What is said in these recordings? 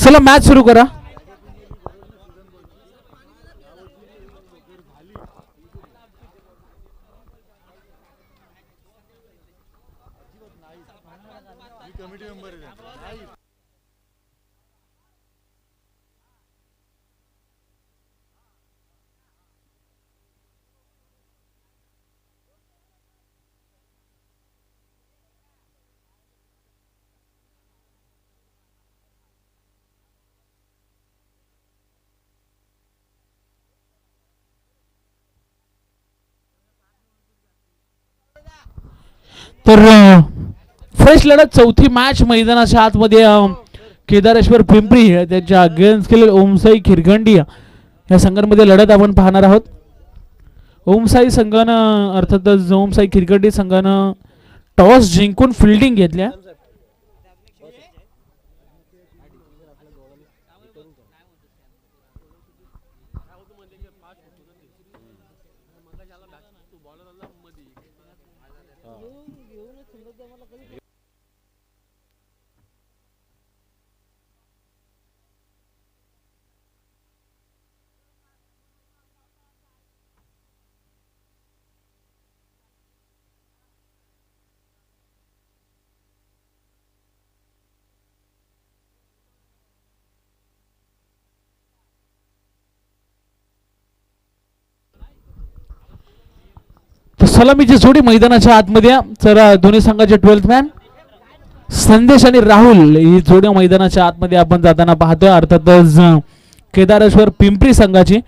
चला मॅच सुरू करा. तर फ्रेश लढत चौथी मॅच मैदानाच्या आतमध्ये केदारेश्वर पिंपरी त्यांच्या अगेन्स्ट केलेले ओमसाई खिरगंडी या संघांमध्ये लढत आपण पाहणार आहोत. ओमसाई संघानं अर्थातच ओमसाई खिरगंडी संघानं टॉस जिंकून फिल्डिंग घेतल्या. सलामीची जोडी मैदानाच्या आतमध्ये. तर दोन्ही संघाचे 12th मॅन संदेश आणि राहुल ही जोडी मैदानाच्या आतमध्ये आपण जाताना पाहतोय. अर्थातच केदारेश्वर पिंपरी संघाची.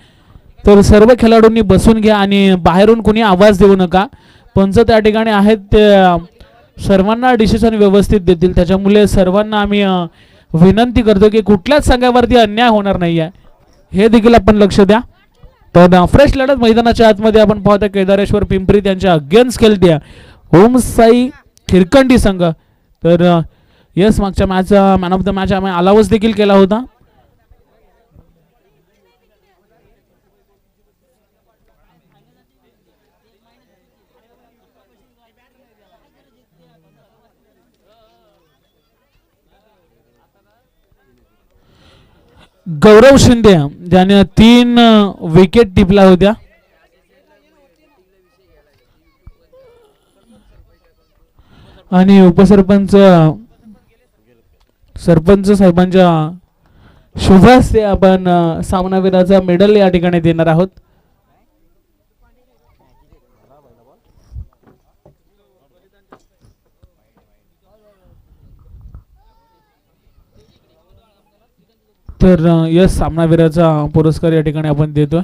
तर सर्व खेळाडूंनी बसून घ्या आणि बाहेरून कोणी आवाज देऊ नका. पंच त्या ठिकाणी आहेत ते सर्वांना डिसिजन व्यवस्थित देतील, त्याच्यामुळे सर्वांना आम्ही विनंती करतो की कुठल्याच संघावरती अन्याय होणार नाही आहे हे देखील आपण लक्ष द्या. तर फ्रेश लढत मैदानाच्या आतमध्ये आपण पाहतो. केदारेश्वर पिंपरी त्यांच्या अगेन्स्ट खेळते ओमसाई खिरकंडी संघ. तर यस मागच्या match man of the match आम्ही अलाउन्स देखील केला होता. गौरव शिंदे ज्याने 3 विकेट टिपल्या होत्या. आणि उपसरपंच सरपंच साहेबांच्या शुभ हस्ते आपण सामनावीराचा मेडल या ठिकाणी देणार आहोत. तर यस सामनावीराचा पुरस्कार या ठिकाणी आपण देतोय.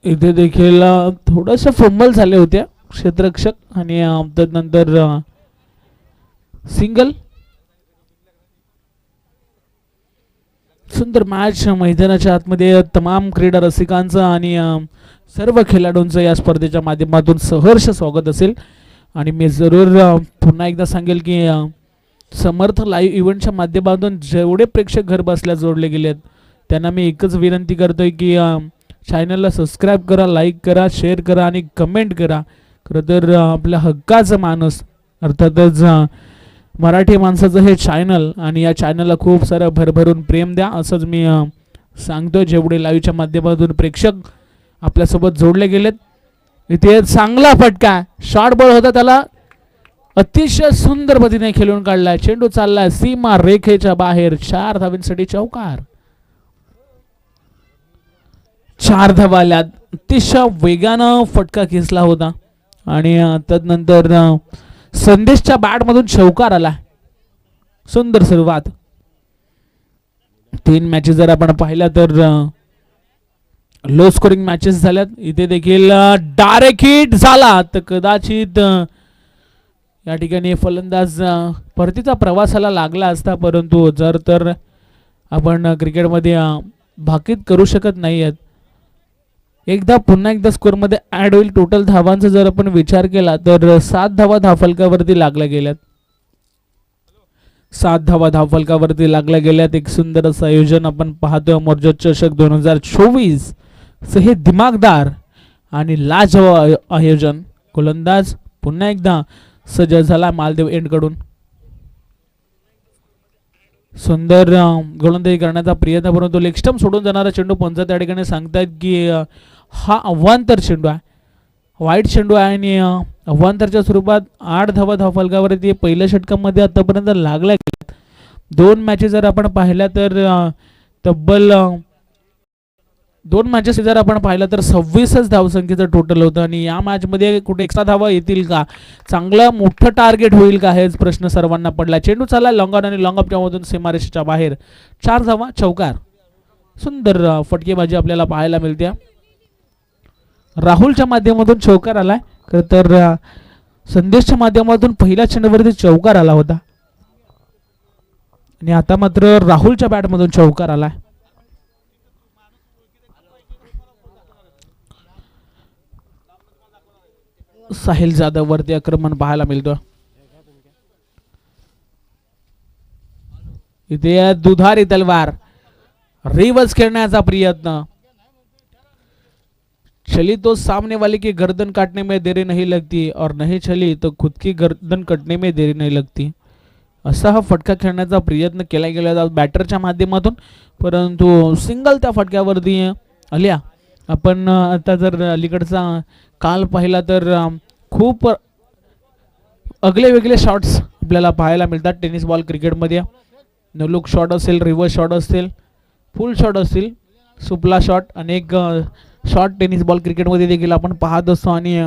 इथे देखील थोडंसं फंबल झाले होते क्षेत्ररक्षक आणि त्यानंतर सिंगल. सुंदर मॅच मैदानाच्या आतमध्ये तमाम क्रीडा रसिकांचं आणि सर्व खेळाडूंचं या स्पर्धेच्या माध्यमातून सहर्ष स्वागत असेल. आणि मी जरूर पुन्हा एकदा सांगेल की समर्थ लाईव्ह इव्हेंटच्या माध्यमातून जेवढे प्रेक्षक घर बसल्या जोडले गेलेत त्यांना मी एकच विनंती करतोय की चॅनलला सबस्क्राईब करा, लाईक करा, शेअर करा आणि कमेंट करा. खरं तर आपल्या हक्काचा माणूस अर्थातच मराठी माणसाचं हे चॅनल आणि या चॅनलला खूप सारं भरभरून प्रेम द्या असंच मी सांगतोय. जेवढे लाईव्हच्या माध्यमातून प्रेक्षक आपल्यासोबत जोडले गेलेत. इथे चांगला फटका शॉर्ट बॉल होता, त्याला अतिशय सुंदर पद्धतीने खेळून काढलाय. चेंडू चाललाय सीमा रेखेच्या बाहेर. 4 धावांसाठी चौकार. 4 धावा आल्यात. अतिशय वेगानं फटका खेचला होता आणि त्यानंतर संदेशच्या बॅट मधून चौकार आला. सुंदर सुरुवात. 3 मॅचेस जर आपण पाहिल्या तर लो स्कोरिंग मॅचेस झाल्यात. इथे देखील डायरेक्ट हिट झाला तर कदाचित या ठिकाणी फलंदाज परतीचा प्रवासाला लागला असता, परंतु जर तर आपण क्रिकेटमध्ये भाकीत करू शकत नाही आहेत. पुन्हा एकदा स्कोअरमध्ये ॲड होईल. टोटल धावांचा जर आपण विचार केला तर 7 धावा धावफलकावरती लागल्या गेल्यात. 7 धावा धावफलकावरती लागल्या गेल्यात. एक सुंदर असं आयोजन आपण पाहतोय. अमरज्योत चषक 2024 हे दिमागदार आणि लाजवाब आयोजन. गोलंदाज पुन्हा एकदा सज्ज झाला मालदेव एंड कडून. सुंदर गोलंदाजी करण्याचा प्रयत्न, परंतु लेग स्टंप सोडून जाणारा चेंडू पंच त्या ठिकाणी सांगतायत की हा अवांतर चेंडू आहे, वाईट चेंडू आहे आणि अवांतरच्या स्वरूपात 8 धावा धावफलकावरती पहिल्या षटकामध्ये आतापर्यंत लागल्या गेल्यात. 2 मॅचेस जर आपण पाहिल्या तर तब्बल 2 मॅचेस जर आपण पाहिलं तर 26च धावसंख्येचं टोटल होतं आणि या मॅचमध्ये कुठे एक्स्ट्रा धावा येतील का, चांगलं मोठं टार्गेट होईल का, हेच प्रश्न सर्वांना पडला. चेंडू चालला लॉंग ऑन आणि लॉंग ऑफच्या मधून सीमारेषेच्या बाहेर. 4 धावा, चौकार. सुंदर फटकेबाजी आपल्याला पाहायला मिळते. राहुलच्या माध्यमातून चौकार आलाय, खरं तर संदेशच्या माध्यमातून पहिल्या चेंडूवरती चौकार आला होता आणि आता मात्र राहुलच्या बॅटमधून चौकार आलाय. साहिल जाधव वरती आक्रमण पाहायला मिळतं. इथे दुधारी तलवार, रिवर्स खेळण्याचा प्रयत्न. चली तो सामने वाले की गर्दन काटने में देरी नहीं लगती और नहीं चली तो खुद की गर्दन कटने में देरी नहीं लगती. असा हा फटका खेळण्याचा प्रयत्न केला गेला बॅटरच्या माध्यमातून, परंतु सिंगल त्या फटक्यावरती आल्या. आपण आता जर अलीकडचा काल पाहिला तर खूप अगले वेगळे शॉट्स आपल्याला पाहायला मिळतात टेनिस बॉल क्रिकेटमध्ये. नो लुक शॉट असेल, रिव्हर्स शॉट असेल, फुल शॉट असेल, सुपला शॉट, अनेक शॉट टेनिस बॉल क्रिकेटमध्ये देखील आपण पाहत असतो आणि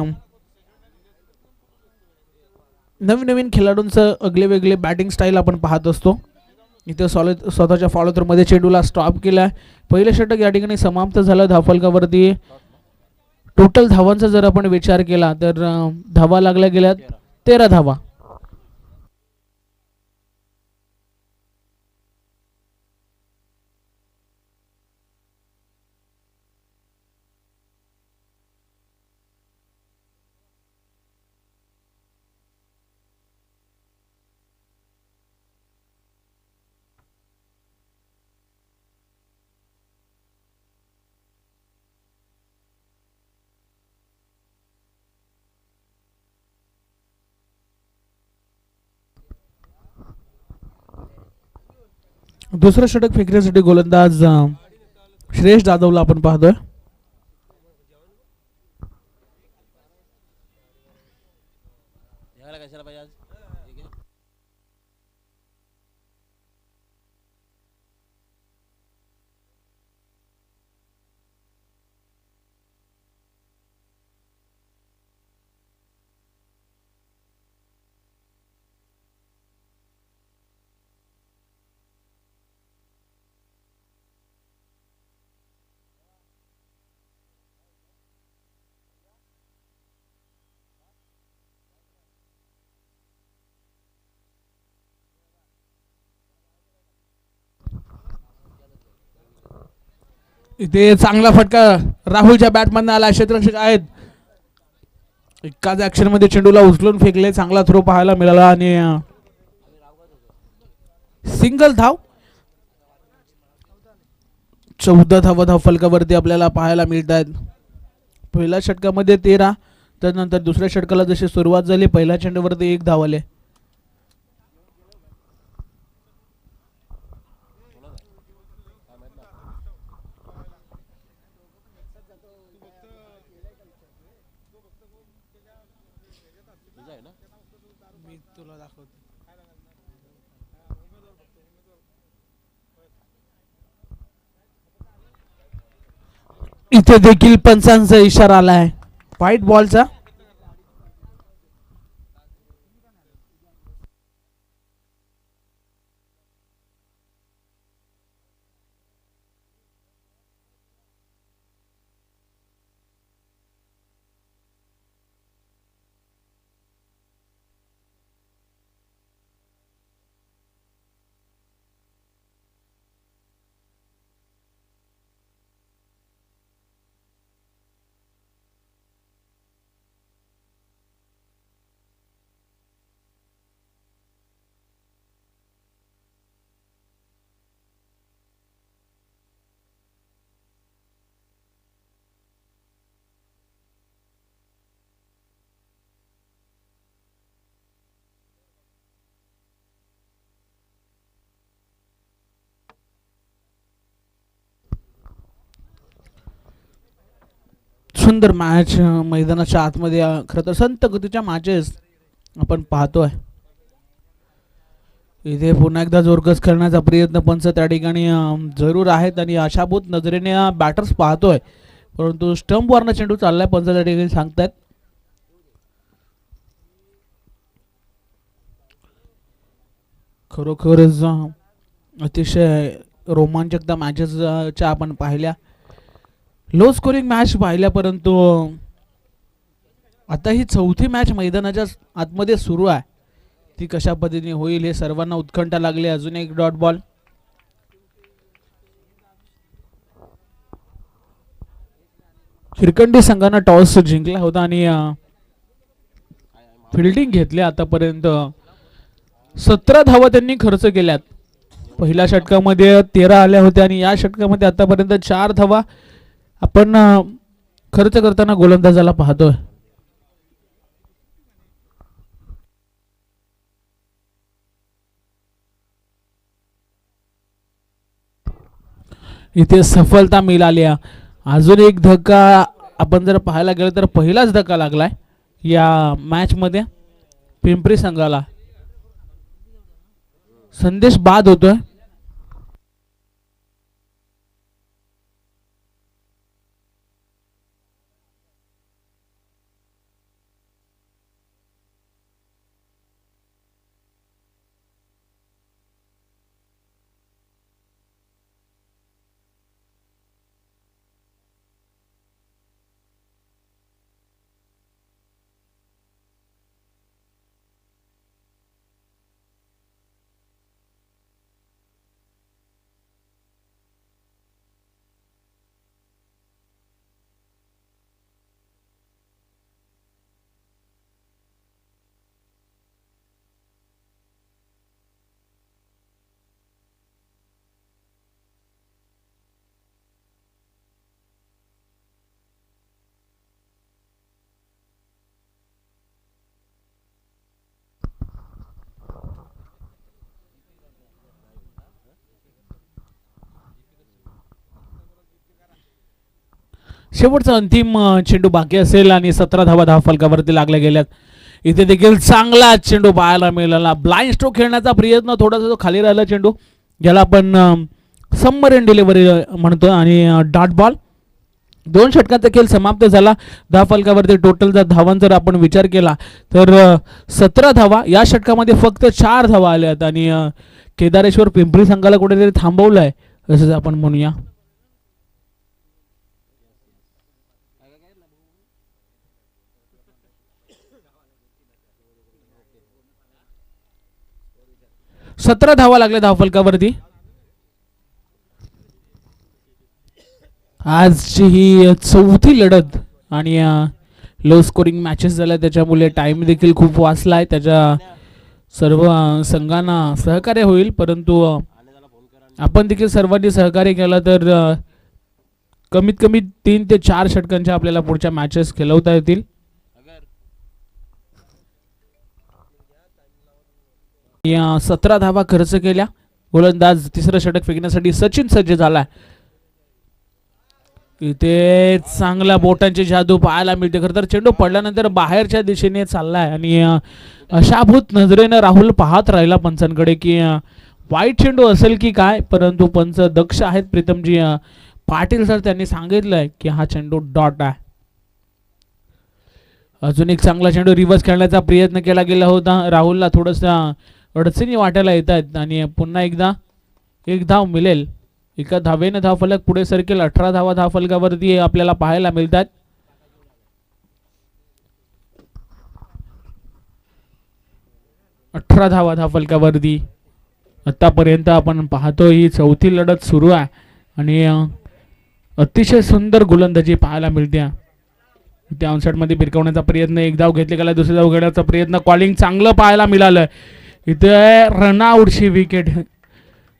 नवीन नवीन खेळाडूंचं अगले वेगळे बॅटिंग स्टाईल आपण पाहत असतो. इथे स्वतःच्या फॉलो थ्रूमध्ये चेंडूला स्टॉप केला. पहिलं षटक या ठिकाणी समाप्त झालं धावफलकावरती. टोटल धावांचा जर आपण विचार केला तर धावा लागल्या गेल्यात 13 धावा. दुसरं षटक फेकण्यासाठी गोलंदाज श्रेयस जाधवला आपण पाहतोय. इथे चांगला फटका राहुलच्या बॅटमधून आला. क्षेत्ररक्षक आहेत, एकाच ऍक्शन मध्ये चेंडूला उचलून फेकले. चांगला थ्रो पाहायला मिळाला आणि सिंगल धाव. 14 धावा धावफलकावरती आपल्याला पाहायला मिळत आहेत. पहिल्या षटकामध्ये 13, त्यानंतर दुसऱ्या षटकाला जशी सुरुवात झाली पहिल्या चेंडूवरती 1 धाव आले. इथे देखील पंचांचा इशारा आलाय व्हाईट बॉलचा. सुंदर मॅच मैदानाच्या आतमध्ये खरं तर संत गतीच्या मॅचेस आपण पाहतोय. इथे पुन्हा एकदा जोरकस करण्याचा प्रयत्न पंच त्या ठिकाणी जरूर आहेत आणि आशाभूत नजरेने बॅटर्स पाहतोय, परंतु स्टंपवरनं चेंडू चाललाय पंच त्या ठिकाणी सांगतायत. खरोखरच अतिशय रोमांचक मॅचेसच्या आपण पाहिल्या, लो स्कोरिंग मॅच पाहिल्या, परंतु आता ही चौथी मॅच मैदानाच्या आतमध्ये सुरू आहे. ती कशा पद्धतीने होईल हे सर्वांना उत्कंठा लागली. अजून एक डॉट बॉल. खिरकंडी संघानं टॉस जिंकला होता आणि फिल्डिंग घेतली. आतापर्यंत 17 धावा त्यांनी खर्च केल्यात. पहिल्या षटकामध्ये 13 आल्या होत्या आणि या षटकामध्ये आतापर्यंत 4 धावा आपण खर्च करताना गोलंदाजाला पाहतोय. इथे सफलता मिळाली. अजून एक धक्का आपण जर पाहायला गेलं तर पहिलाच धक्का लागलाय या मॅच मध्ये पिंपरी संघाला. संदेश बाद होतोय. शेवटचा अंतिम चेंडू बाकी असेल आणि 17 धावा धाव फलकावरती लागल्या गेल्यात. इथे देखील चांगला चेंडू पाहायला मिळाला. ब्लाइंड स्ट्रोक खेळण्याचा प्रयत्न, थोडासा जो खाली राहिला चेंडू ज्याला आपण सबमरीन डिलिव्हरी म्हणतो आणि डॉट बॉल. 2 षटकांचा खेळ समाप्त झाला. धाव फलकावरती टोटल जर धावांचा जर आपण विचार केला तर 17 धावा. या षटकामध्ये फक्त 4 धावा आल्यात आणि केदारेश्वर पिंपरी संघाला कुठेतरी थांबवलंय असं आपण म्हणूया. सतरा धावा लागल्या धावफलकावरती. आजची ही चौथी लढत आणि लो स्कोरिंग मॅचेस झाल्या, त्याच्यामुळे टाइम देखील खूप वाचलाय. त्याच्या सर्व संघांना सहकार्य होईल, परंतु आपण देखील सर्वांनी सहकार्य केलं तर कमीत कमी 3 ते 4 षटकांच्या आपल्याला पुढच्या मॅचेस खेळवता येतील. 17 धावा खर्च केल्या. गोलंदाज तिसरं षटक फेकण्यासाठी सचिन सज्ज झालाय. इथे चांगल्या बोटांची जादू पाहायला मिळते. खरं तर चेंडू पडल्यानंतर बाहेरच्या दिशेने चाललाय आणि अशाभूत नजरेनं राहुल पाहत राहिला पंचांकडे की वाईट चेंडू असेल की काय, परंतु पंच दक्ष आहेत. प्रीतमजी पाटील सर त्यांनी सांगितलंय की हा चेंडू डॉट आहे. अजून एक चांगला चेंडू रिव्हर्स खेळण्याचा प्रयत्न केला गेला होता. राहुलला थोडंसं अडचणी वाटायला येत आहेत आणि पुन्हा एकदा एक धाव मिळेल. एका धावेने धावफलक पुढे सरकेल. 18 धावा धावफलकावरती आपल्याला पाहायला मिळतात. धावा धावफलकावरती आतापर्यंत आपण पाहतो ही चौथी लढत सुरू आहे आणि अतिशय सुंदर गोलंदाजी पाहायला मिळते. त्या ऑनसेटमध्ये भिरकवण्याचा प्रयत्न, एक धाव घेतली गेला, दुसरी धाव घेण्याचा प्रयत्न, कॉलिंग चांगलं पाहायला मिळालं. इथे रनआउटची विकेट.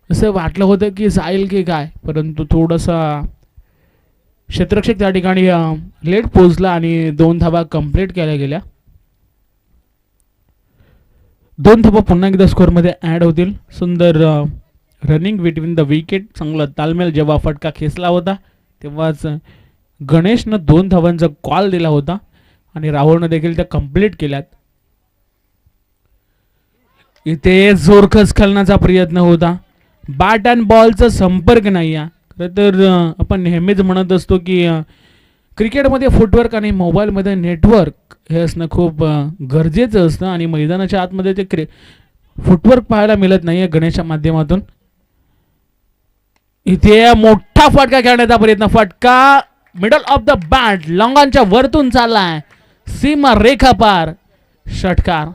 असं वाटलं होतं की जाईल की काय, परंतु थोडंसं क्षेत्ररक्षक त्या ठिकाणी लेट पोहोचला आणि 2 धावा कंप्लीट केल्या गेल्या. 2 धावा पुन्हा एकदा स्कोअरमध्ये ॲड होतील. सुंदर रनिंग बिटवीन द विकेट, चांगला तालमेल. जेव्हा फटका खेचला होता तेव्हाच गणेशनं 2 धावांचा कॉल दिला होता आणि राहुलनं देखील त्या कंप्लीट केल्यात. इथे जोरकस खेळण्याचा प्रयत्न होता. बॅट अँड बॉलचा संपर्क नाही आहे. खरं तर आपण नेहमीच म्हणत असतो की क्रिकेटमध्ये फुटवर्क आणि मोबाईलमध्ये नेटवर्क हे असणं खूप गरजेचं असतं आणि मैदानाच्या आतमध्ये ते फुटवर्क पाहायला मिळत नाही आहे गणेशच्या माध्यमातून. इथे मोठा फटका खेळण्याचा प्रयत्न. फटका मिडल ऑफ द बॅट लॉंगांच्या वरतून चाललाय सीमा रेखा पार. षटकार.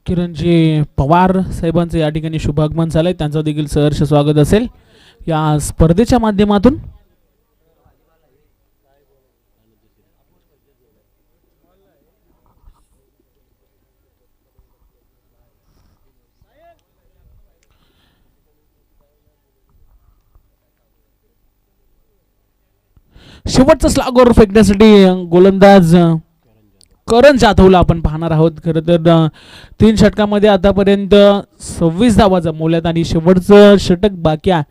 किरणजी पवार साहेबांचं या ठिकाणी शुभागमन झालंय. त्यांचं देखील सहर्ष स्वागत असेल या स्पर्धेच्या माध्यमातून. शेवटचा स्लागोर फेकण्यासाठी गोलंदाज करण जाधवला आपण पाहणार आहोत. खरं तर 3 षटकामध्ये आतापर्यंत 26 धावा जमवल्यात आणि शेवटचं षटक बाकी आहे.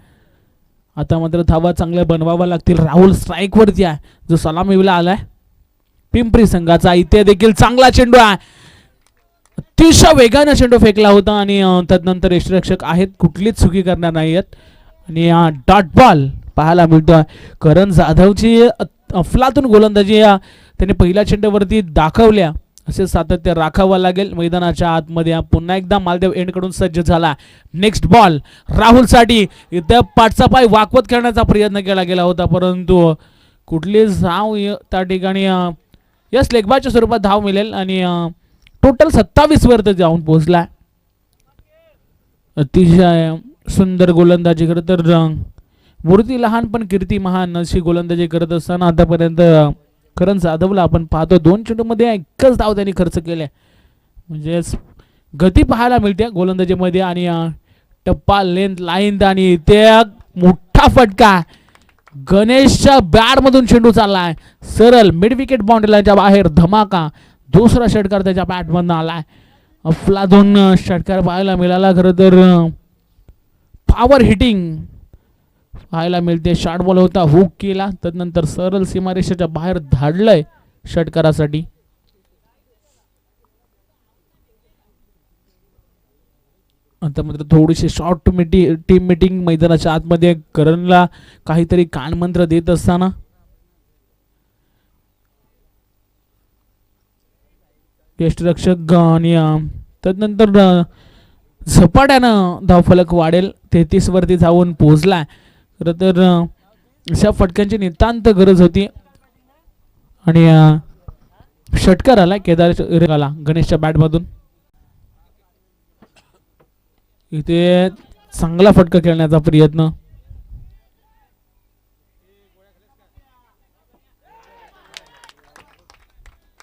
आता मात्र धावा चांगल्या बनवाव्या लागतील. राहुल स्ट्राईक वरती आहे जो सलामीला आलाय पिंपरी संघाचा. इथे देखील चांगला चेंडू आहे. अतिशय वेगाने चेंडू फेकला होता आणि त्यानंतर यष्टिरक्षक आहेत कुठलीच चुकी करणार नाही आहेत आणि डॉट बॉल पाहायला मिळतोय. करण जाधवची अफलातून गोलंदाजी त्याने पहिल्या चेंडूवरती दाखवल्या असे सातत्य राखावं लागेल. मैदानाच्या आतमध्ये पुन्हा एकदा मालदेव एंडकडून सज्ज झाला. नेक्स्ट बॉल राहुलसाठी. इथे पाठचा पाय वाकवत खेळण्याचा प्रयत्न केला गेला होता परंतु कुठली धाव त्या ठिकाणी यस लेगबाच्या स्वरूपात धाव मिळेल आणि टोटल 27 वर जाऊन पोहोचला. अतिशय सुंदर गोलंदाजी. खरं तर मूर्ती लहान पण कीर्ती महान अशी गोलंदाजी करत असताना आतापर्यंत करण जाधवला आपण पाहतो 2 चेंडूमध्ये एकच धाव त्यांनी खर्च केले. म्हणजे गती पाहायला मिळते गोलंदाजीमध्ये आणि टप्पा लेंथ लाईन आणि ते मोठा फटका गणेशच्या बॅटमधून चेंडू चाललाय सरळ मिड विकेट बाउंड्रीच्या बाहेर. धमाका. दुसरा षटकार त्याच्या बॅटमधून आलाय. अफलातून षटकार पाहायला मिळाला. खरं तर पॉवर हिटिंग पाहायला मिळते. शॉर्ट बॉल होता हुक केला त्यानंतर सरळ सीमारेषेच्या बाहेर धाडलंय षटकारासाठी. आता मात्र थोडीशी शॉर्ट टीम मीटिंग मैदानाच्या आतमध्ये करणला काहीतरी कानमंत्र देत असताना यष्टिरक्षक आणि त्यानंतर झपाट्यानं धावफलक वाढेल. 33 वरती जाऊन पोहोचलाय. खरं तर अशा फटक्यांची नितांत गरज होती आणि षटकार आला केदार आला गणेशच्या बॅटमधून. इथे चांगला फटका खेळण्याचा प्रयत्न.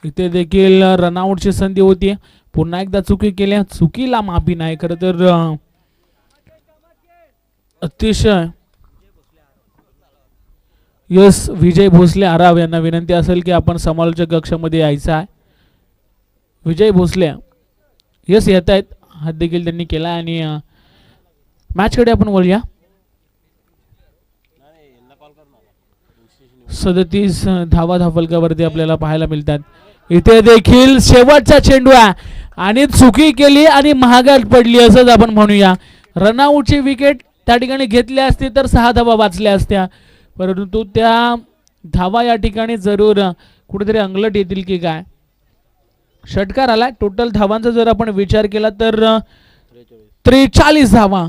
इथे देखील रनआउटची संधी होती. पुन्हा एकदा चुकी केल्या. चुकीला माफी नाही. खरं तर अतिशय यस विजय भोसले आराव यांना विनंती असेल की आपण समालोचक कक्षामध्ये यायचं आहे. विजय भोसले यस येत आहेत. हात देखील त्यांनी केला आणि मॅचकडे आपण बोलूया. 37 धावा धावफलकावरती आपल्याला पाहायला मिळतात. इथे देखील शेवटचा चेंडू आहे आणि चुकी केली आणि महागात पडली असंच आपण म्हणूया. रनआउटची विकेट त्या ठिकाणी घेतली असती तर 6 धावा वाचल्या असत्या परंतु त्या धावा या ठिकाणी जरूर कुठेतरी अंगलट येतील की काय. षटकार आला. टोटल धावांचा जर आपण विचार केला तर 43 धावा,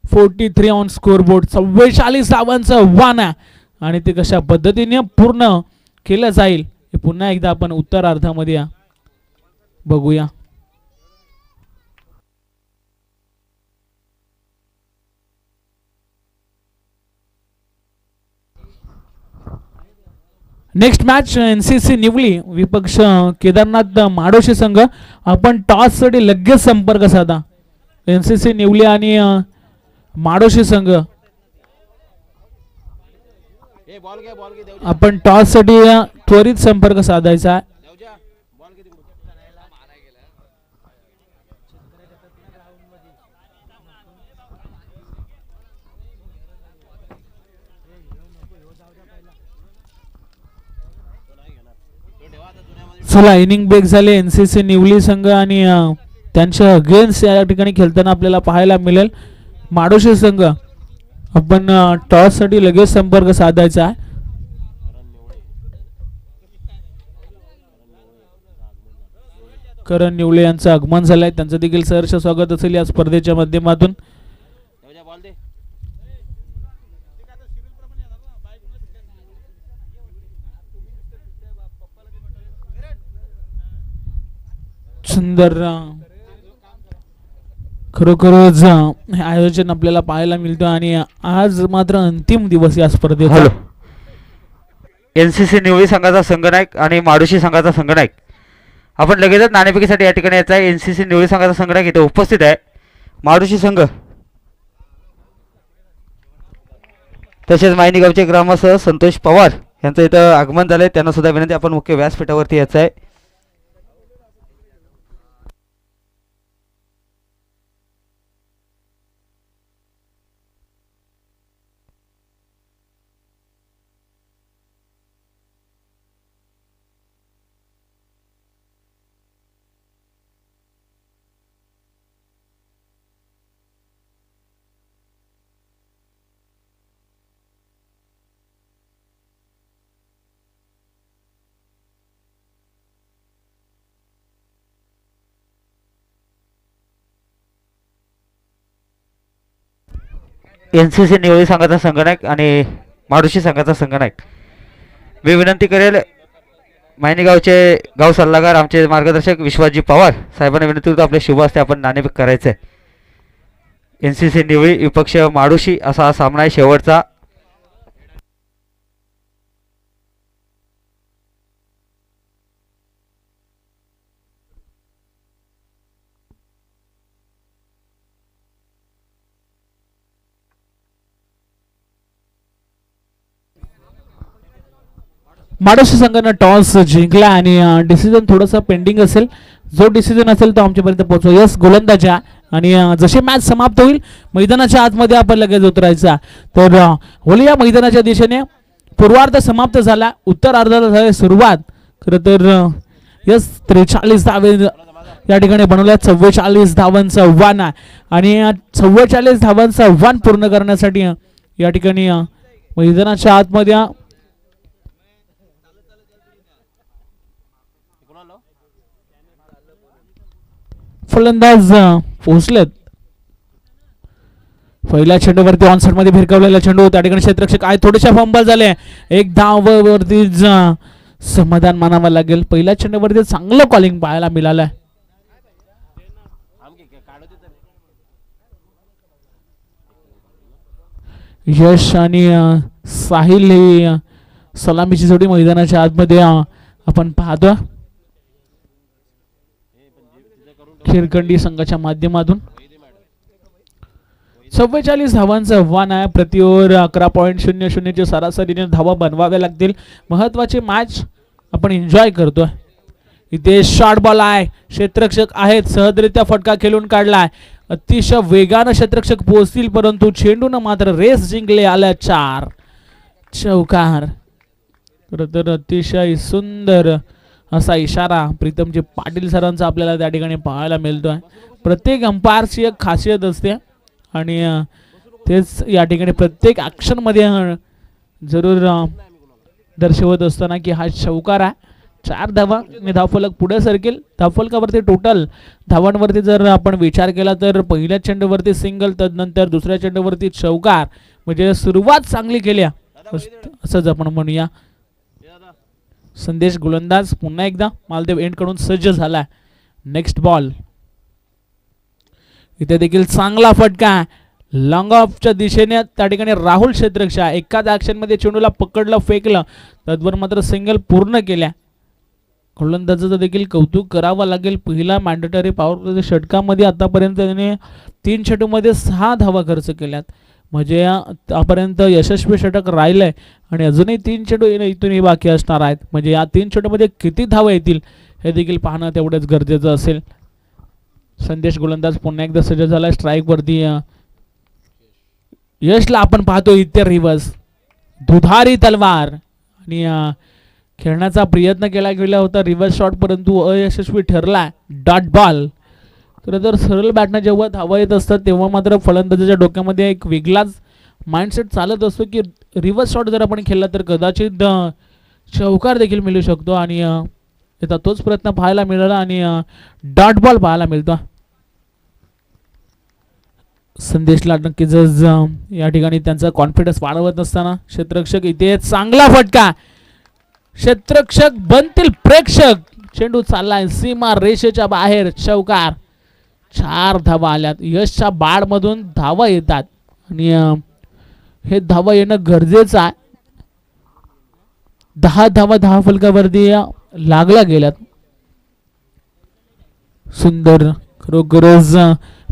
43 ऑन स्कोरबोर्ड. 44 धावांचं आव्हान आहे आणि ते कशा पद्धतीने पूर्ण केलं जाईल हे पुन्हा एकदा आपण उत्तरार्धामध्ये बघूया. नेक्स्ट मॅच NCC निवली विपक्ष केदारनाथ माडोशी संघ. आपण टॉस साठी लगेच संपर्क साधा. NCC निवली आणि माडोशी संघ आपण टॉस साठी त्वरित संपर्क साधायचा आहे. चला इनिंग ब्रेक झाले. NCC निवली संघ आणि त्यांच्या अगेन्स्ट या ठिकाणी खेळताना आपल्याला पाहायला मिळेल माडोशी संघ. आपण टॉस साठी लगेच संपर्क साधायचा आहे. करण निवळे यांचं आगमन झालंय. त्यांचं देखील सहर्ष स्वागत असेल या स्पर्धेच्या माध्यमातून. सुंदर खरोखरच आयोजन आपल्याला पाहायला मिळतं आणि आज मात्र अंतिम दिवस या स्पर्धेचा. NCC निवळी संघाचा संघनायक आणि माडोशी संघाचा संघनायक आपण लगेचच नाणेफेकीसाठी या ठिकाणी यायचं आहे. NCC निवळी संघाचा संघनायक इथे उपस्थित आहे. माडोशी संघ तसेच मायनी गावचे ग्रामस्थ संतोष पवार यांचं इथं आगमन झालंय. त्यांना सुद्धा विनंती आपण मुख्य व्यासपीठावरती यायचं आहे. NCC निवळी संघाचा संघनायक आणि माडोशी संघाचा संघनायक मी विनंती करेल मायनी गावचे गाव सल्लागार आमचे मार्गदर्शक विश्वासजी पवार साहेबांना विनंती करतो आपल्या शुभ हस्ते आपण नाणेफेक करायचं आहे. NCC निवळी विपक्ष माडोशी असा हा सामना आहे शेवटचा. माडोशी संघानं टॉस जिंकला आणि डिसिजन थोडासा पेंडिंग असेल. जो डिसिजन असेल तो आमच्यापर्यंत पोहोचवा. यस गोलंदाजा आणि जशी मॅच समाप्त होईल मैदानाच्या आतमध्ये आपण लगेच उतरायचा. तर होलिया मैदानाच्या दिशेने पूर्वार्ध समाप्त झाला. उत्तरार्धाला झाली सुरुवात. खरं तर यस 43 धावे या ठिकाणी बनवल्या. 44 धावांचं आव्हान आहे आणि 44 धावांचं आव्हान पूर्ण करण्यासाठी या ठिकाणी मैदानाच्या आतमध्ये फलंदाज पोहोचलेत. पहिल्या चेंडूवरती ऑनसाइड मध्ये भिरकवलेला चेंडू त्या ठिकाणी क्षेत्ररक्षक आहे. थोडेसे फंबल झाले. एक धाववरती समाधान मानावं लागेल. पहिल्या चेंडूवरती चांगलं कॉलिंग पाहायला मिळालंय. यश आणि साहिल ही सलामीची जोडी मैदानाच्या आतमध्ये आपण पाहतो. खिरकंडी संघाच्या माध्यमातून 44 धावांचं आव्हान आहे. प्रति ओव्हर 11.00 च्या सरासरीने धावा बनवाव्या लागतील. महत्वाची मॅच आपण एन्जॉय करतोय. इथे शॉर्ट बॉल आहे. क्षेत्ररक्षक आहेत. सहजरित्या फटका खेळून काढलाय. अतिशय वेगानं क्षेत्ररक्षक पोहोचतील परंतु चेंडून मात्र रेस जिंकले. आल्या 4 चौकार. तर अतिशय सुंदर असा इशारा प्रीतमजी पाटील सरांचा आपल्याला त्या ठिकाणी पाहायला मिळतोय. प्रत्येक अंपायरची एक खासियत असते आणि तेच या ठिकाणी प्रत्येक ॲक्शनमध्ये जरूर दर्शवत असताना की हा चौकार आहे. 4 धावा आणि धावफलक पुढे सरकेल. धावफलकावरती टोटल धावांवरती जर आपण विचार केला तर पहिल्या चेंडूवरती सिंगल, तदनंतर दुसऱ्या चेंडूवरती चौकार, म्हणजे सुरुवात चांगली केल्या असंच आपण म्हणूया. संदेश गोलंदाज पुन्हा एकदा मालदेव एंड कडून सज्ज झाला. Next ball. इथे देखील चांगला फटका लॉंग ऑफच्या दिशेने त्या ठिकाणी राहुल क्षेत्रक्षा एकाच ऍक्शन मध्ये चेंडूला पकडलं, फेकलं, तद्वर मात्र सिंगल पूर्ण केल्या. गोलंदाजाचं देखील कौतुक करावं लागेल. पहिला मॅन्डेटरी पॉवर प्ले षटकामध्ये आतापर्यंत त्याने 3 चेंडूमध्ये 6 धावा खर्च केल्यात, म्हणजे आतापर्यंत यशस्वी षटक राहिलंय आणि अजूनही 3 चेंडू इथूनही बाकी असणार आहेत. म्हणजे या 3 चेंडूमध्ये किती धावा येतील हे देखील पाहणं तेवढंच गरजेचं असेल. संदेश गोलंदाज पुन्हा एकदा सज्ज झाला स्ट्राईक वरती. यशला आपण पाहतो इथे रिव्हर्स दुधारी तलवार आणि खेळण्याचा प्रयत्न केला गेला होता रिव्हर्स शॉट, परंतु अयशस्वी ठरला. Dot ball. तर सरळ बॅटनं जेव्हा धावा येत असतात तेव्हा मात्र फलंदाजाच्या डोक्यामध्ये एक वेगळाच माइंडसेट चालत असतो की रिव्हर्स शॉट जर आपण खेळला तर कदाचित चौकार देखील मिळू शकतो, आणि आता तोच प्रयत्न पाहायला मिळाला आणि डॉट बॉल पाहायला मिळतो. संदेशला नक्कीच या ठिकाणी त्यांचा कॉन्फिडन्स वाढवत असताना क्षेत्ररक्षक इथे चांगला फटका. क्षेत्ररक्षक बनतील प्रेक्षक. चेंडू चाललाय सीमा रेषेच्या बाहेर, चौकार. 4 धावा आल्यात. यशच्या बाडमधून धावा येतात आणि हे धावा येणं गरजेचं आहे. 10 धावा धावफलकावरती लागल्या गेल्यात. सुंदर खरोखरच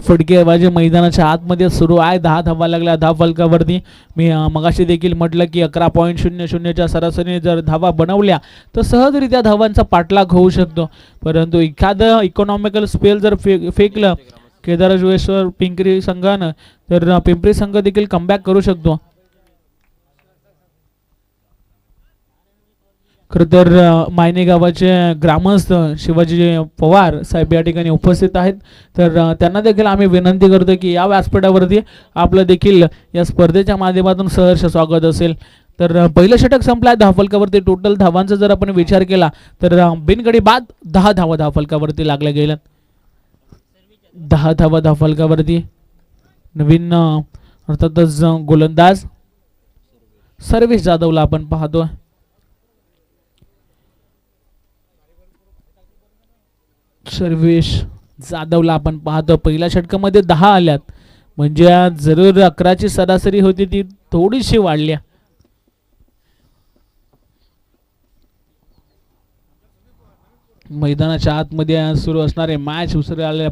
फटकेबाजी मैदानाच्या आतमध्ये सुरू आहे. 10 धावा लागल्या धावफलकावरती. मी मगाशी देखील म्हटलं की 11.00च्या सरासरीने जर धावा बनवल्या तर सहजरित्या धावांचा पाठलाग होऊ शकतो, परंतु एखादं इकॉनॉमिकल स्पेल जर फेकलं केदारेश्वर पिंपरी संघानं तर पिंपरी संघ देखील कमबॅक करू शकतो. खरं तर मायने गावाचे ग्रामस्थ शिवाजी पवार साहेब या ठिकाणी उपस्थित आहेत, तर त्यांना देखील आम्ही विनंती करतो की या व्यासपीठावरती आपलं देखील या स्पर्धेच्या माध्यमातून सहर्ष स्वागत असेल. तर पहिलं षटक संपलं. धावफलकावरती टोटल धावांचा जर आपण विचार केला तर बिनगडी बाद 10 धावा धावफलकावरती लागल्या गेल्यात. 10 धावा धावफलकावरती. नवीन अर्थातच गोलंदाज सर्वेश जाधवला आपण पाहतो. सर्वेश जाधवला आपण पाहतो. पहिल्या षटकामध्ये 10 आल्यात, म्हणजे जरूर 11ची सरासरी होती ती थोडीशी वाढली. मैदानाच्या आतमध्ये सुरू असणारे मॅच उसरे आलेल्या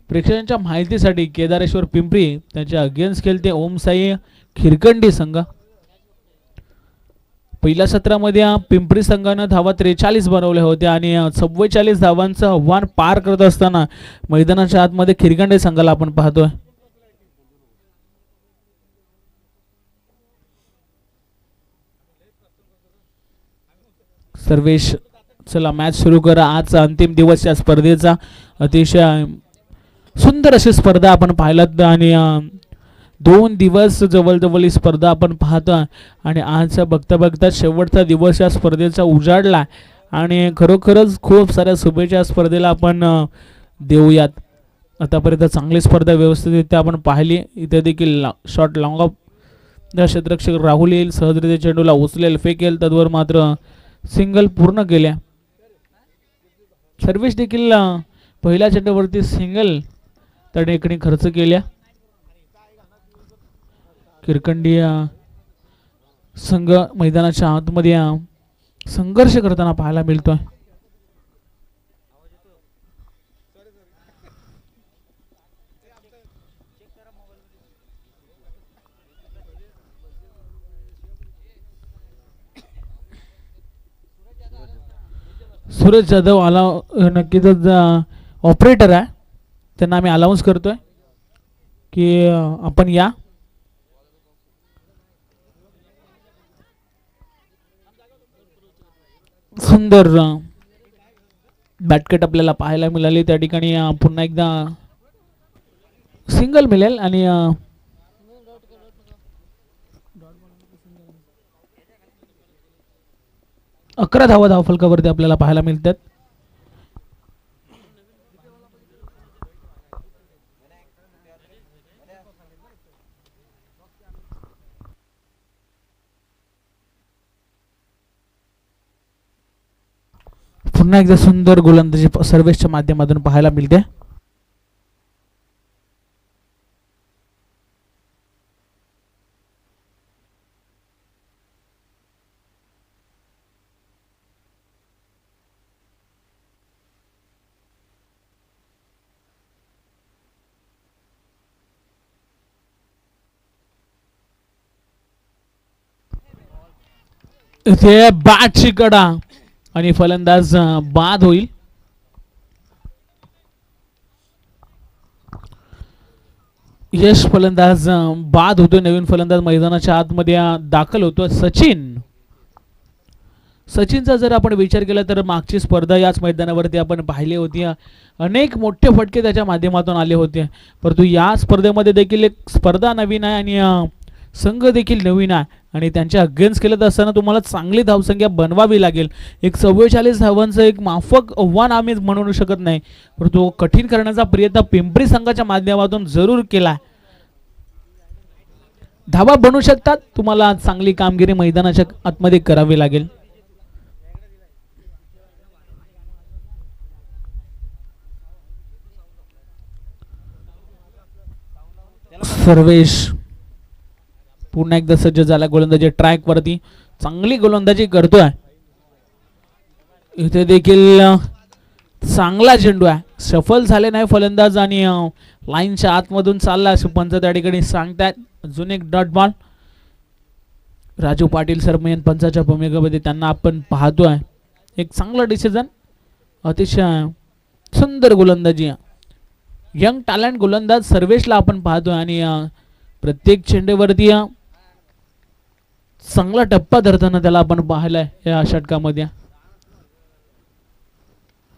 प्रेक्षकांच्या माहितीसाठी केदारेश्वर पिंपरी त्यांच्या अगेन्स्ट खेळते ओमसाई खिरकंडी संघ. पहिल्या सत्रामध्ये पिंपरी संघानं धावा 43 बनवल्या होत्या आणि 44 धावांचं आव्हान पार करत असताना मैदानाच्या आतमध्ये खिरकंडी संघाला आपण पाहतोय. सर्वेश चला मॅच सुरू करा. आजचा अंतिम दिवस या स्पर्धेचा. अतिशय सुंदर अशी स्पर्धा आपण पाहिलात आणि 2 दिवस जवळजवळ ही स्पर्धा आपण पाहतो आणि आज बघता बघता शेवटचा दिवस या स्पर्धेचा उजाडला आणि खरोखरच खूप साऱ्या शुभेच्छा स्पर्धेला आपण देऊयात. आतापर्यंत चांगली स्पर्धा व्यवस्थितरित्या आपण पाहिली. इथे देखील शॉट लॉंग ऑफ क्षेत्ररक्षक राहुल येईल, सहजरित्या चेंडूला उचलेल, फेकेल, तद्वर मात्र सिंगल पूर्ण केल्या. सर्व्हिस देखील पहिल्या चेंडूवरती सिंगल त्या ठिकाणी खर्च केल्या. खिरकंडी संघ मैदानाच्या आतमध्ये संघर्ष करताना पाहायला मिळतोय. सूरज जाधव आला नक्कीच ऑपरेटर आहे, त्यांना आम्ही अलाउन्स करतोय की आपण या. सुंदर बॅटकट आपल्याला पाहायला मिळाली. त्या ठिकाणी पुन्हा एकदा सिंगल मिळेल आणि 11 धावा धावफलकावरती आपल्याला पाहायला मिळतात. पुन्हा एकदा सुंदर गोलंदाजी सर्व्हिसच्या माध्यमातून पाहायला मिळते. इथे बॅटची कडा आणि फलंदाज बाद होईल. यश फलंदाज बाद होतो. नवीन फलंदाज मैदानाच्या आतमध्ये दाखल होतो. सचिनचा जर आपण विचार केला तर मागची स्पर्धा याच मैदानावरती आपण पाहिली होती. अनेक मोठे फटके त्याच्या माध्यमातून आले होते, परंतु या स्पर्धेमध्ये देखील एक स्पर्धा नवीन आहे आणि संघ देखील नवीन आहे आणि त्यांच्या अगेन्स्ट खेळत असताना तुम्हाला चांगली धावसंख्या बनवावी लागेल. एक 44 धावांचं एक माफक आव्हान आम्ही म्हणू शकत नाही, परंतु कठीण करण्याचा प्रयत्न पिंपरी संघाच्या माध्यमातून जरूर केला. धावा बनवू शकतात, तुम्हाला चांगली कामगिरी मैदानाच्या आतमध्ये करावी लागेल. सर्वेश पुन्हा एकदा सज्ज झाला गोलंदाजी ट्रॅक वरती. चांगली गोलंदाजी करतोय. इथे देखील चांगला चेंडू आहे. सफल झाले नाही फलंदाज आणि लाईनच्या आतमधून चालला असं पंच त्या ठिकाणी सांगतात. अजून एक डॉट बॉल. राजू पाटील सरमयन पंचाच्या भूमिकेमध्ये त्यांना आपण पाहतोय. एक चांगला डिसिजन. अतिशय सुंदर गोलंदाजी. यंग टॅलेंट गोलंदाज सर्वेशला आपण पाहतोय आणि प्रत्येक चेंडूवरती चांगला टप्पा धरताना त्याला आपण पाहिलाय या षटकामध्ये.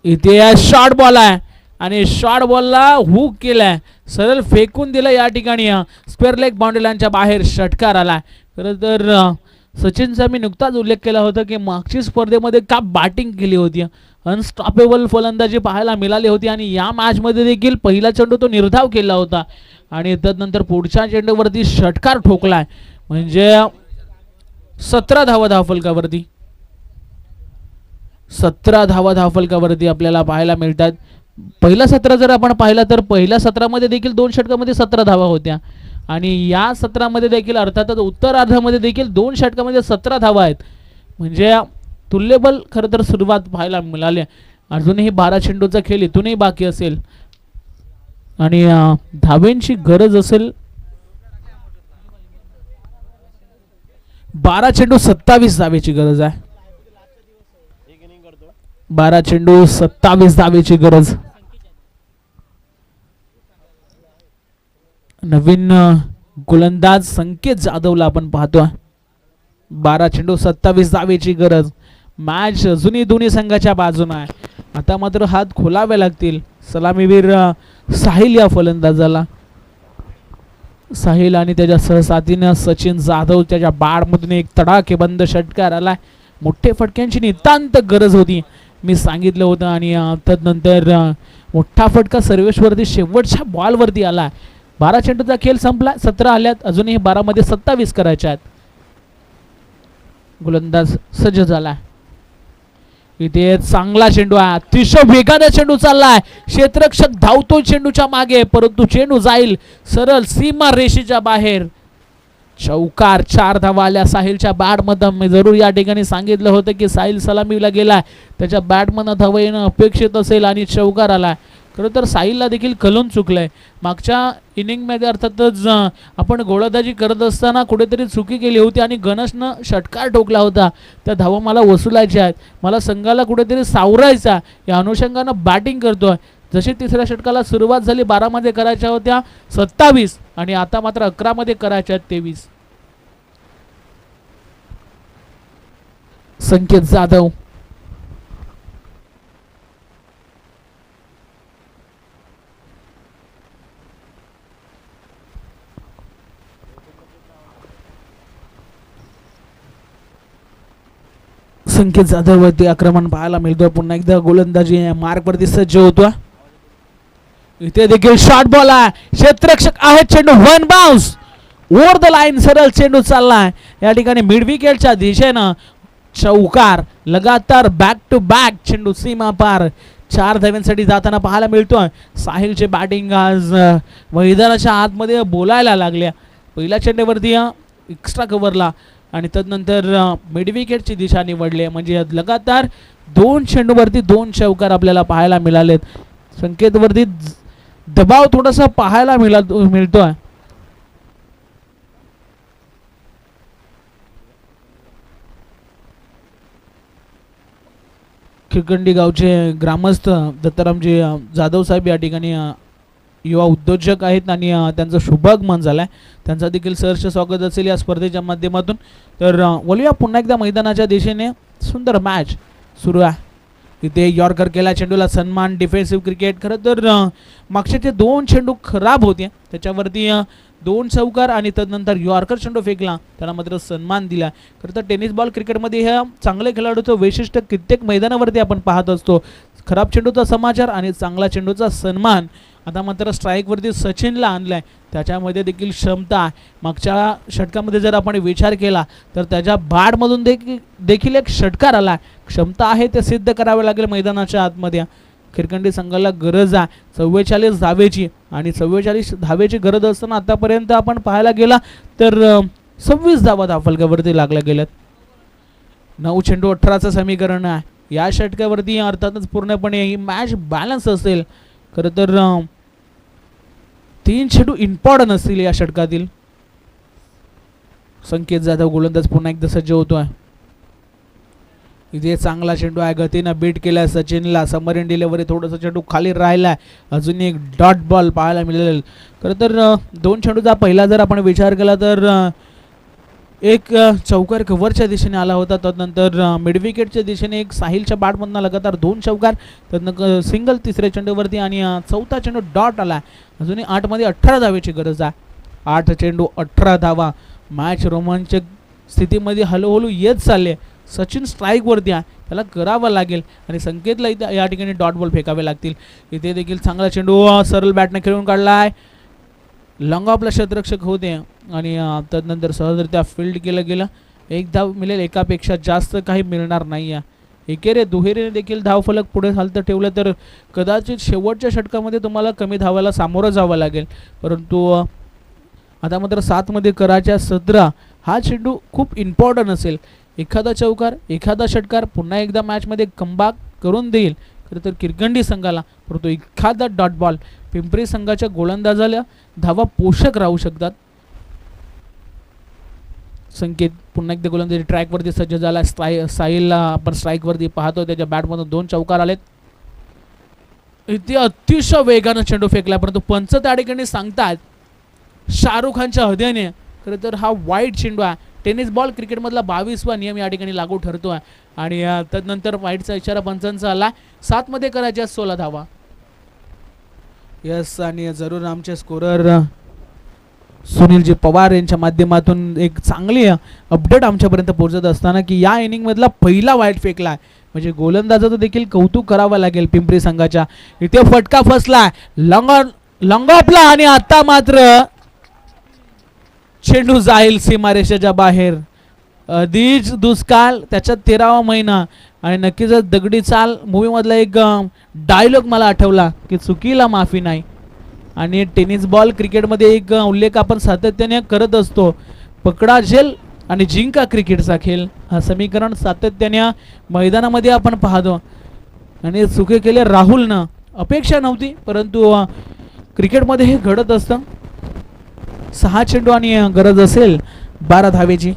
इथे शॉर्ट बॉल आहे आणि शॉर्ट बॉलला हुक केलाय, सरळ फेकून दिलं या ठिकाणी. स्क्वेअर लेग बाउंड्री लाईनच्या बाहेर षटकार आलाय. खरं तर सचिनचा मी नुकताच उल्लेख केला होता की मागच्या स्पर्धेमध्ये का बॅटिंग केली होती, अनस्टॉपेबल फलंदाजी पाहायला मिळाली होती आणि या मॅच मध्ये देखील पहिला चेंडू तो निर्धाव केला होता आणि त्यानंतर पुढच्या चेंडूवरती षटकार ठोकलाय. म्हणजे 17 धावा धावफलकावरती 17 धावा धावफलकावरती आपल्याला पाहायला मिळतात. पहिला सत्र जर आपण पाहिला तर पहिल्या सत्रामध्ये देखील 2 षटकामध्ये 17 धावा होत्या आणि या सत्रामध्ये देखील अर्थातच उत्तरार्धामध्ये देखील 2 षटकामध्ये 17 धावा आहेत. म्हणजे तुल्यबल खरं तर सुरुवात पाहायला मिळाली. अजूनही 12 चेंडूचा खेळ इथूनही बाकी असेल आणि धावेंची गरज असेल. 12 चेंडू 27 धावेची गरज आहे. 12 चेंडू 27 धावेची गरज. नवीन गोलंदाज संकेत जाधवला आपण पाहतोय. 12 चेंडू 27 धावेची गरज. मॅच अजूनही दोन्ही संघाच्या बाजूने आहे. आता मात्र हात खोलावे लागतील. सलामीवीर साहिल या फलंदाजाला. साहिल आणि त्याच्या सहसाथीनं सचिन जाधव त्याच्या बॅटमधून एक तडाखेबंद षटकार आलाय. मोठे फटक्यांची नितांत गरज होती मी सांगितलं होतं आणि त्यानंतर मोठा फटका सर्वेशवरती शेवटच्या बॉलवरती आला. 12 चेंडूचा खेळ संपला. 17 आल्यात. अजूनही 12 मध्ये 27 करायच्या आहेत. गोलंदाज सज्ज झाला. इथे चांगला चेंडू आहे. अतिशय वेगाने चेंडू चाललाय. क्षेत्ररक्षक धावतो चेंडूच्या मागे, परंतु चेंडू जाईल सरळ सीमा रेषेच्या बाहेर. चौकार. 4 धावा आल्या साहिलच्या बॅटमध्ये. मी जरूर या ठिकाणी सांगितलं होतं की साहिल सलामीला गेलाय, त्याच्या बॅटमधनं धावा येणं अपेक्षित असेल आणि चौकार आलाय. खरं तर साहिलला देखील कलून चुकलंय. मागच्या इनिंगमध्ये अर्थातच आपण गोलंदाजी करत असताना कुठेतरी चुकी केली होती आणि गणेशनं षटकार ठोकला होता. त्या धावा मला वसुलायच्या आहेत. मला संघाला कुठेतरी सावरायचा या अनुषंगानं बॅटिंग करतोय. जशी तिसऱ्या षटकाला सुरुवात झाली 12 मध्ये करायच्या होत्या 27 आणि आता मात्र 11 मध्ये करायच्या आहेत 23. संकेत जाधव. संकेत जाधववरती आक्रमण पाहायला मिळतोय. पुन्हा एकदा गोलंदाजी मार्कवरती सज्ज होतोय. इथे देखील शॉर्ट बॉल आहे, क्षेत्ररक्षक आहे, चेंडू one bounce over the line, सरळ चेंडू चाललाय या ठिकाणी मिड विकेटच्या दिशेनं. चौकार लगातार बॅक टू बॅक चेंडू सीमा पार 4 धाव्यांसाठी जाताना पाहायला मिळतोय. साहिलचे बॅटिंग आज मैदानाच्या आतमध्ये बोलायला लागल्या. पहिल्या चेंडूवरती एक्स्ट्रा कव्हरला आणि तदनंतर मिड विकेटची दिशा निवडली. म्हणजे लगातार 2 चेंडूवरती 2 चौकार आपल्याला पाहायला मिळालेत. संकेतवरती दबाव थोडासा पाहायला मिळतोय. खिळखंडी गावचे ग्रामस्थ दत्तारामजी जाधव साहेब या ठिकाणी युवा उद्योजक आहेत आणि त्यांचं शुभागमन झालं आहे. त्यांचं देखील सहर्ष स्वागत असेल या स्पर्धेच्या माध्यमातून. तर बोलूया पुन्हा एकदा मैदानाच्या दिशेने सुंदर मॅच सुरू आहे. इथे यॉर्कर केला, चेंडूला सन्मान, डिफेन्सिव्ह क्रिकेट. खरं तर मागचे ते 2 चेंडू खराब होते, त्याच्यावरती 2 चौकार आणि तदनंतर यॉर्कर चेंडू फेकला, त्याला मात्र सन्मान दिला. खरं तर टेनिस बॉल क्रिकेटमध्ये ह्या चांगल्या खेळाडूचं वैशिष्ट्य कित्येक मैदानावरती आपण पाहत असतो. खराब चेंडूचा समाचार आणि चांगला चेंडूचा सन्मान. आता मात्र स्ट्राईकवरती सचिनला आणलाय, त्याच्यामध्ये देखील क्षमता. मागच्या षटकामध्ये जर आपण विचार केला तर त्याच्या बॅटमधून देखील एक षटकार आला. क्षमता आहे ते सिद्ध करावे लागेल मैदानाच्या आतमध्ये. खिळखंडी संघाला गरज आहे 44 धावेची आणि 44 धावेची गरज असताना आतापर्यंत आपण पाहायला गेला तर 26 धावा धावफलकावरती लागल्या गेल्यात. 9 चेंडू 18चं समीकरण आहे. या षटकावरती अर्थातच पूर्णपणे ही मॅच बॅलन्स असेल. खरं तर 3 चेंडू इम्पॉर्टंट असतील या षटकातील. संकेत जाधव गोलंदाज पुन्हा एकदा सज्ज होतोय. इथे चांगला चेंडू आहे, गतीनं बीट केलाय सचिनला. समरिन डिलेवरी, थोडंसं चेंडू खाली राहिलाय. अजून एक डॉट बॉल पाहायला मिळेल. खरं तर 2 चेंडूचा पहिला जर आपण विचार केला तर एक चौकार कव्हरच्या दिशेने आला होता, तदनंतर मिड विकेटच्या दिशेने एक साहिलच्या बॅटमधनं लगातार 2 चौकार, तदनंतर सिंगल तिसऱ्या चेंडूवरती आणि चौथा चेंडू डॉट आला. अजूनही 8 मध्ये 18 धावेची गरज आहे. 8 चेंडू 18 धावा. मॅच रोमांचक स्थितीमध्ये हळूहळू येत चालले. सचिन स्ट्राईकवरती आहे, त्याला करावं लागेल आणि संकेतला इथे या ठिकाणी डॉट बॉल फेकावे लागतील. इथे देखील चांगला चेंडू सरळ बॅटने खेळून काढलाय. लॉंग ऑफला क्षेत्ररक्षक होते आणि तदनंतर सहजरित्या फील्ड केलं गेलं. 1 धाव मिळेल, एकापेक्षा जास्त काही मिळणार नाही आहे. एकेरे दुहेरीने देखील धावफलक पुढे हालतं ठेवलं तर कदाचित शेवटच्या षटकामध्ये तुम्हाला कमी धावाला सामोरं जावं लागेल. परंतु आता मात्र 7 मध्ये कराच्या 17 हा चेंडू खूप इम्पॉर्टंट असेल. एखादा चौकार, एखादा षटकार पुन्हा एकदा मॅचमध्ये कमबॅक करून देईल खरं तर खिळखंडी संघाला. परंतु एखादा डॉट बॉल पिंपरी संघाच्या गोलंदाजाला धावा पोषक राहू शकतात. संकेत पुन्हा एकदा गोलंदाजी ट्रॅकवरती सज्ज झाला. साहिलला आपण स्ट्राईकवरती पाहतो, त्याच्या बॅटमधून 2 चौकार आलेत. इथे अतिशय वेगानं चेंडू फेकला, परंतु पंच त्या ठिकाणी सांगतात शाहरुख खानच्या हृदयाने खरं तर हा वाईट चेंडू आहे. टेनिस बॉल क्रिकेटमधला 22वा नियम या ठिकाणी लागू ठरतो आहे आणि तदनंतर वाईटचा इशारा पंचांचा आला. 7 मध्ये करायच्या 16 धावा. यस, आणि जरूर आमचे स्कोरर सुनीलजी पवार यांच्या माध्यमातून एक चांगली अपडेट आमच्यापर्यंत पोहोचत असताना की या इनिंगमधला पहिला वाईट फेकला आहे, म्हणजे गोलंदाजाचं देखील कौतुक करावं लागेल पिंपरी संघाच्या. इथे फटका फसला लॉंग ऑफला आणि आता मात्र चेंडू जाईल सीमारेषेच्या बाहेर. अधीच दुष्काळ, त्याच्यात 13वा महिना आणि नक्कीच दगडी चाल मूवीमधला एक डायलॉग मला आठवला की चुकीला माफी नाही. आणि टेनिस बॉल क्रिकेटमध्ये एक उल्लेख आपण सातत्याने करत असतो, पकडा झेल आणि जिंका क्रिकेटचा खेळ. हा समीकरण सातत्याने मैदानामध्ये आपण पाहतो आणि चुके केले राहुलनं. अपेक्षा नव्हती, परंतु क्रिकेटमध्ये हे घडत असतं. 6 चेंडू आणि गरज असेल 12 धावेची.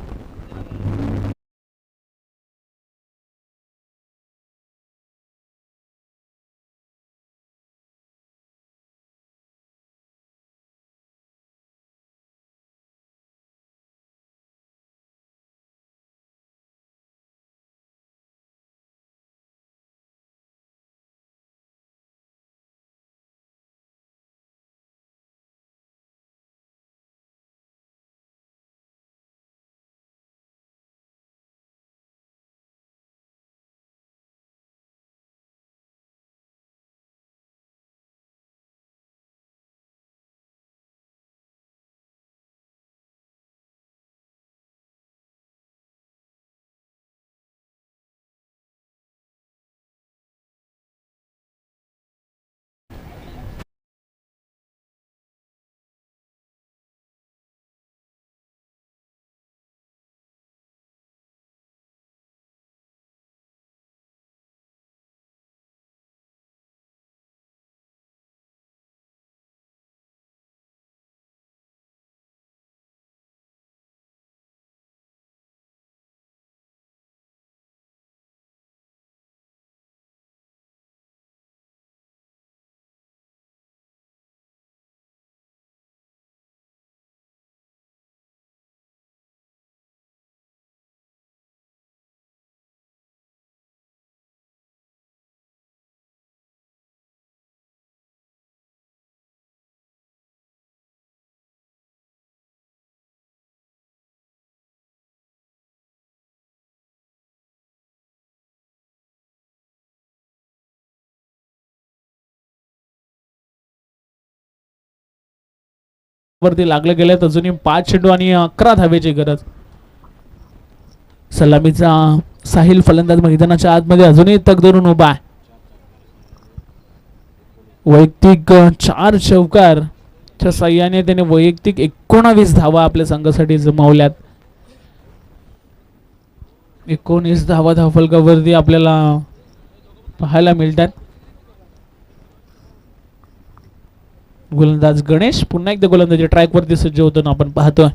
वरती लागले गेलेत. अजूनही 5 चेंडू आणि 11 धावेची गरज. सलामीचा साहिल फलंदाज मैदानाच्या आतमध्ये अजूनही तग धरून उभा आहे. वैयक्तिक 4 चौकारच्या साह्याने त्याने वैयक्तिक 19 धावा आपल्या संघासाठी जमावल्यात. 19 धावा धावफलकावरती आपल्याला पाहायला मिळतात. गोलंदाज गणेश पुन्हा एकदा गोलंदाजी ट्रॅक वरती सज्ज होताना आपण पाहतोय.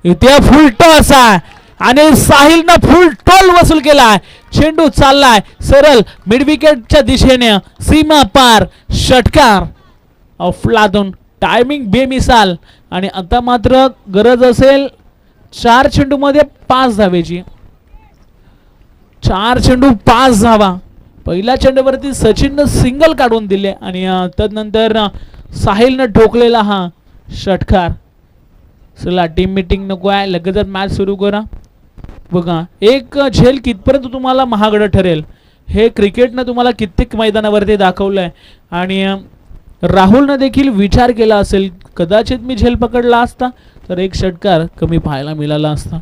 इथे फुल टॉस आहे आणि साहिलनं फुल टॉल वसूल केलाय. चेंडू चाललाय सरळ मिड विकेटच्या दिशेने, सीमा पार षटकार अफलातून, टायमिंग बेमिसाल. आणि आता मात्र गरज असेल 4 चेंडू मध्ये 5 धावेची. 4 चेंडू 5 धावा. पहिल्या चेंडूवरती सचिननं सिंगल काढून दिले आणि तदनंतर साहिलनं ठोकलेला हा षटकार. चला टीम मीटिंग नको आहे, लगेचच मॅच सुरू करा. बघा एक झेल कितपर्यंत तुम्हाला महागड ठरेल हे क्रिकेटनं तुम्हाला कित्येक मैदानावरती दाखवलंय. आणि राहुलनं देखील विचार केला असेल, कदाचित मी झेल पकडला असता तर एक षटकार कमी पाहायला मिळाला असता.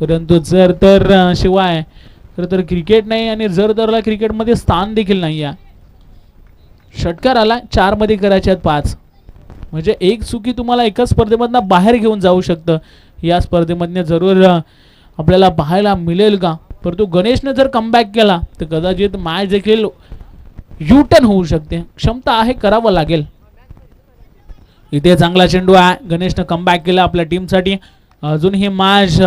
परंतु जर तर शिवाय तर क्रिकेट नाही आणि जर तरला क्रिकेटमध्ये स्थान देखील नाही आहे. षटकार आला 4 मध्ये करायचे आहेत 5, म्हणजे एक चुकी तुम्हाला एका स्पर्धेमधनं बाहेर घेऊन जाऊ शकतं. या स्पर्धेमधनं जरूर आपल्याला पाहायला मिळेल का. परंतु गणेशने जर कमबॅक केला तर कदाचित मॅच देखील यू टर्न होऊ शकते. क्षमता आहे, करावं लागेल. इथे चांगला चेंडू आहे, गणेशने कमबॅक केला आपल्या टीमसाठी. अजून ही मॅच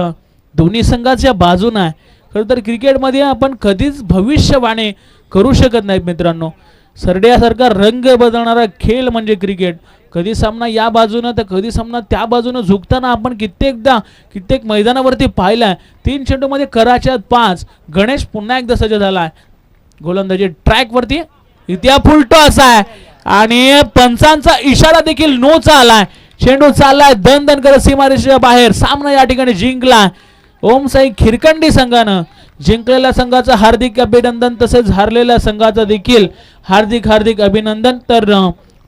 दोन्ही संघाच्या बाजूने आहे. खरं तर क्रिकेटमध्ये आपण कधीच भविष्यवाणी करू शकत नाहीत मित्रांनो. सरड्यासारखा रंग बदलणारा खेळ म्हणजे क्रिकेट. कधी सामना या बाजूनं तर कधी सामना त्या बाजूनं झुकताना आपण कित्येक मैदानावरती पाहिलाय. 3 चेंडूमध्ये करायच्यात 5. गणेश पुन्हा एकदा सज्ज झालाय. गोलंदाजी ट्रॅक वरती इथे फुल टॉस आहे आणि पंचांचा इशारा देखील नो चा आलाय. चेंडू चाललाय दन दन करत सीमारेषेच्या बाहेर. सामना या ठिकाणी जिंकला ओम साई खिरकंडी संघानं. जिंकलेल्या संघाचं हार्दिक अभिनंदन, तसेच हारलेल्या संघाचं देखील हार्दिक अभिनंदन. तर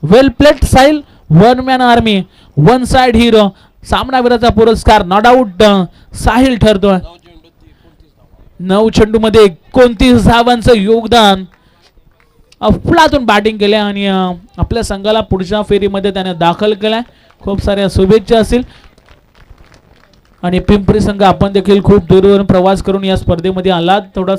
well played Sahil, 1 man army 1 side hero. सामनावीराचा पुरस्कार नॉट आउट साहिल ठरतोय. 9 चेंडू मध्ये 29 धावांचं योगदान. अफलातून बॅटिंग केल्या आणि आपल्या संघाला पुढच्या फेरीमध्ये त्याने दाखल केलाय. खूप साऱ्या शुभेच्छा असतील. आणि पिंपरी संघ आपण देखील खूप दूरवरून प्रवास करून या स्पर्धेमध्ये आलात. थोडासा